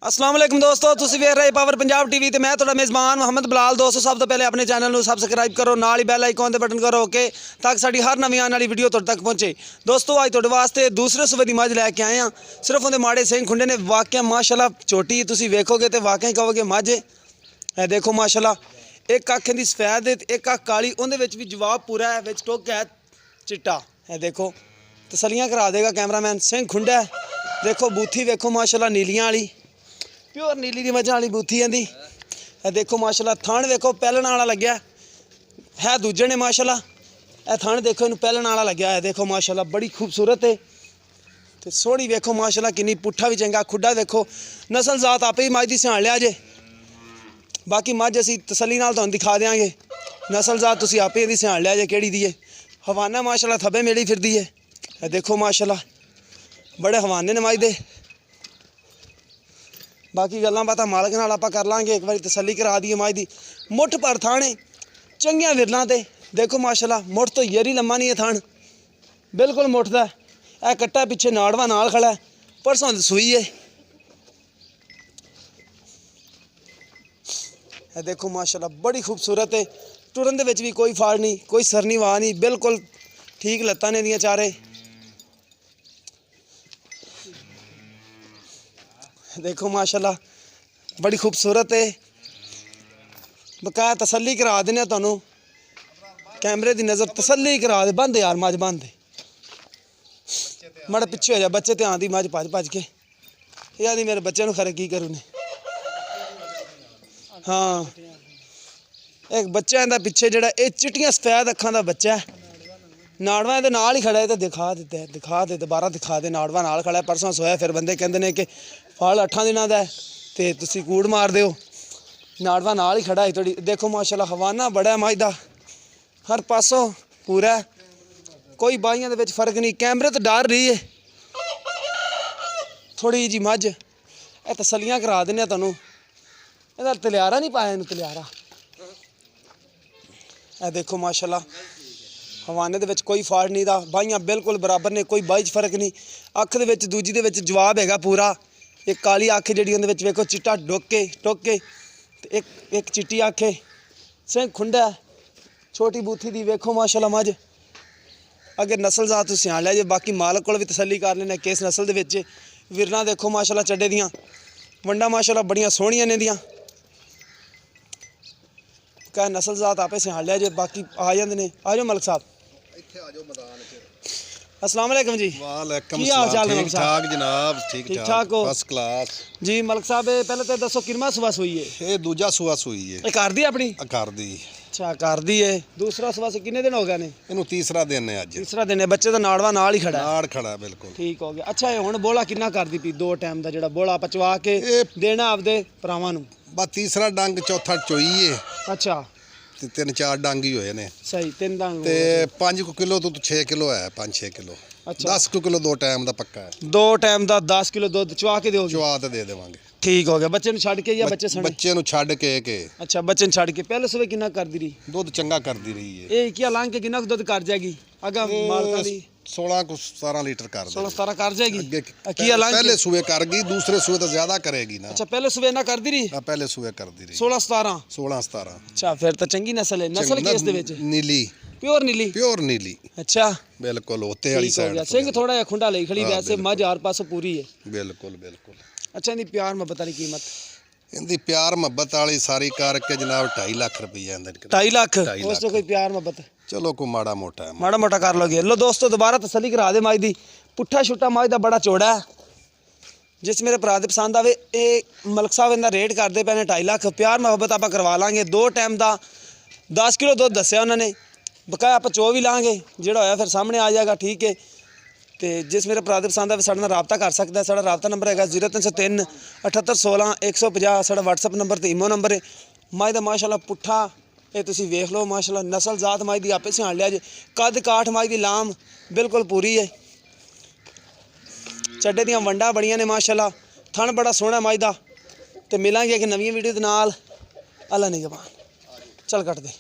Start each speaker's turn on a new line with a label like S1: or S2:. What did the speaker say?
S1: अस्सलाम वालेकुम दोस्तों, तुसीं वेख रहे पावर पंजाब टीवी ते मैं तुहाडा मेज़बान मोहम्मद बिलाल। दोस्तों सब तो पहले अपने चैनल को सबसक्राइब करो, नाल ही बैल आइकॉन ते बटन करो ओके, ताकि साडी हर नवीं आने वाली वीडियो तुहाडे तक पहुँचे। दोस्तों अज तुहाडे वास्ते दूसरे सूबे दी मझ लैके आए हैं। सिर्फ उहदे माड़े सिंह खुंडे ने, वाकई माशाल्लाह झोटी तुसीं वेखोगे तो वाकई कहोगे मझ है। देखो माशाल्लाह, एक अख दी सफेद एक अख काली, उहदे विच भी जवाब पूरा है, विच टुक है चिट्टा है। देखो तसलियां करा देगा कैमरामैन सिंह खुंडा। देखो बूथी वेखो माशाल्लाह नीलियां वाली, प्योर नीली दी मझां वाली बूथी आंदी है। देखो माशाल्लाह थण वेखो पैलन वाला लग्या है, दूजे ने माशाल्लाह ए थण देखो इनू पैलन वाला लग्या है। देखो माशाल्लाह बड़ी खूबसूरत है ते सोहनी। वेखो माशाल्लाह किन्नी पुट्ठा भी चंगा, खुड्डा देखो। नस्ल जात आपे ही मझ दी सियाण लिया जे, बाकी मझ असीं तसल्ली नाल तुहानूं दिखा देंगे। नस्ल जात तुसीं आपे इहदी सियाण लिया जे किहड़ी दी है। हवाना माशाल्लाह थब्बे मेली फिरदी है। देखो माशाल्लाह बड़े हवाने ने मझ दे। बाकी गल्लां बातां मालक नाल आपां कर लांगे, एक बारी तसल्ली करा दी मझ दी। मुठ पर थाने चंगियां विरलां ते देखो माशाल्लाह, मुठ तो यरी लम्मा नहीं है थान, बिल्कुल मुठ दा है। कट्टा पिछे नाड़वा नाल खड़ा है, परसों दी सूई है। देखो माशाल्लाह बड़ी खूबसूरत है। टुरन दे विच भी कोई फाड़ नहीं, कोई सरनी वाह नहीं, बिल्कुल ठीक लत्तां ने दियां चारे। देखो माशाल्लाह बड़ी खूबसूरत है। बकाया तसल्ली करा देने तुहानूं, कैमरे की नज़र तसल्ली करा दे। बंद यार मझ बंद, मड़ा पिछे हो जा, बच्चे ध्यान दी। मझ भज भज के यार मेरे बच्चे नूं खरे की करूँ ने। हाँ एक बच्चा इहदा पिछे जिहड़ा ये चिट्टियां सफेद अखां दा बच्चा है। नाड़वा इहदे नाल ही खड़ा है, तो दिखा दे दोबारा दिखा दे। नाड़वा नाल खड़ा है, परसों सोया। फिर बंदे कहंदे ने कि फल 8 दिनों का है तो तुसीं कूड़ मार दिओ। नाड़वा नाल ही खड़ा है थोड़ी। देखो माशाल्लाह हवाना बड़ा है मझ दा, हर पासों पूरा है, कोई बाहियां दे विच फर्क नहीं। कैमरे तो डर रही है थोड़ी जी मझ। ये तसल्लियां करा देने तुहानूं। इहदा तलियारा नहीं पाया, इनू तलियारा। ए देखो माशाल्लाह हवाने दे विच कोई फाड़ नहीं दा, बाहियां बिल्कुल बराबर ने, कोई बाही च फर्क नहीं। अख दे विच दूजी दे विच जवाब हैगा पूरा। एक काली अख जिहड़ी उहदे विच वेखो चिट्टा टुक के ते एक चिट्टी अख है। सिंह खुंडा छोटी बूथी दी वेखो माशाल्लाह मझ। अगर नस्ल जात तुसीं सियाण लिया जे, बाकी मालक कोल भी तसल्ली कर लेने किस नस्ल दे विच। विरलां देखो माशाल्लाह चड्डे दियां, वंडा माशाल्लाह बड़ियां सोहणियां ने दियां। क्या नस्ल जात आपे सियाण लिया जे, बाकी आ जांदे ने। आ जाओ मलक साहब,
S2: इत्थे आ जाओ मैदान च।
S1: अस्सलाम वालेकुम जी।
S2: वालेकुम
S1: की हाल चाल है
S2: सलाम।
S1: मलक
S2: ठीक
S1: साहब?
S2: ठाक जनाब, ठीक
S1: ठाक हो?
S2: First class.
S1: जी मलक साहब पहले तो दसो किरमा सुबह सुई है?
S2: ये दूजा सूआ सूई है।
S1: ये कर दी अपनी?
S2: कर दी।
S1: अच्छा कर दी है। दूसरा सुबह से कितने दिन हो गए ने?
S2: इनू तीसरा दिन है अज।
S1: तीसरा दिन है। बच्चे तो नाड़वा नाल ही खड़ा है?
S2: नाड़ खड़ा है बिल्कुल।
S1: ठीक हो गया। अच्छा ये हुण बोला किन्ना कर दी पी? 2 टाइम का जिहड़ा बोला पचवा के देना आपदे भरावां नूं?
S2: बस तीसरा डंग, चौथा चोई है।
S1: अच्छा
S2: ते 3-4 डंग ही होए ने।
S1: सही 3 डंग
S2: ते 5 किलो तो 6 किलो है, 5-6 किलो।
S1: अच्छा
S2: 10 किलो 2 टाइम का पक्का है।
S1: 2 टाइम का 10 किलो दुध चवा के दोगे?
S2: चवा ते दे देवांगे।
S1: ठीक हो गया। बच्चे नूं छड्ड के या बच्चे सने?
S2: बच्चे नू छड्ड के
S1: अच्छा बच्चे नूं छड्ड के। पहले सुबह किन्ना कर दी रही?
S2: दुध चंगा करदी रही है।
S1: ये क्या लांग के किन्ना दुध कर जाएगी अगा मालका दी?
S2: 16-17 लीटर कर दे।
S1: 16-17 कर जाएगी।
S2: पहले सूबे कर गई, दूसरे सूबे तो ज्यादा करेगी ना।
S1: अच्छा पहले सुबह ना कर दी रही?
S2: पहले सूबे कर दी रही।
S1: 16-17
S2: 16-17।
S1: अच्छा फिर तो चंगी नस्ल है। नस्ल किस दे विच?
S2: नीली,
S1: प्योर नीली।
S2: प्योर नीली
S1: अच्छा
S2: बिल्कुल होते वाली
S1: ठीक हो गया।
S2: साइड।
S1: सिंह थोड़ा जिहा खुंडा लई खड़ी, वैसे मझ आर पासों पूरी है।
S2: बिल्कुल बिल्कुल।
S1: अच्छा इहदी प्यार मुहब्बत वाली कीमत?
S2: इनकी प्यार मुहब्बत वाली सारी करके जनाब 2.5 लाख रुपया।
S1: 2.5 लाख? उस तो कोई प्यार मुहब्बत
S2: चलो को माड़ा मोटा है,
S1: माड़ा मोटा कर लोगे। लो दोस्तों दोबारा तसल्ली करा दे मझ दी। पुट्ठा छुट्टा मझ दा बड़ा चौड़ा है। जिस मेरे भरा दे पसंद आवे ये मलक साहब इनका रेट करते पे ने 2.5 लाख। प्यार मुहब्बत आप करवा लांगे। 2 टाइम का 10 किलो दुध दस्या उन्होंने, बकाया आप चो भी लाँगे, जोड़ा होया फिर सामने आ जाएगा। ठीक है तो जिस मेरे भरा दे पसंद आवे साडे नाल राबता कर सकता है। साडा राबता नंबर है 0303 78 16 150। साडा WhatsApp नंबर तो ईमो नंबर है। मझ दा माशाल्लाह पुट्ठा ये तुसीं वेख लो माशाल्लाह। नस्ल जात मझ दी आपे सियाण लिया जे। कद काठ मझ दी लाम बिल्कुल पूरी है। चड्डे दियां वंडा बड़ियां ने माशाल्लाह। थण बड़ा सोहना मझ दा। ते मिलांगे एक नवीं वीडियो दे नाल। अल्लाह निगहबान। चल कट दे।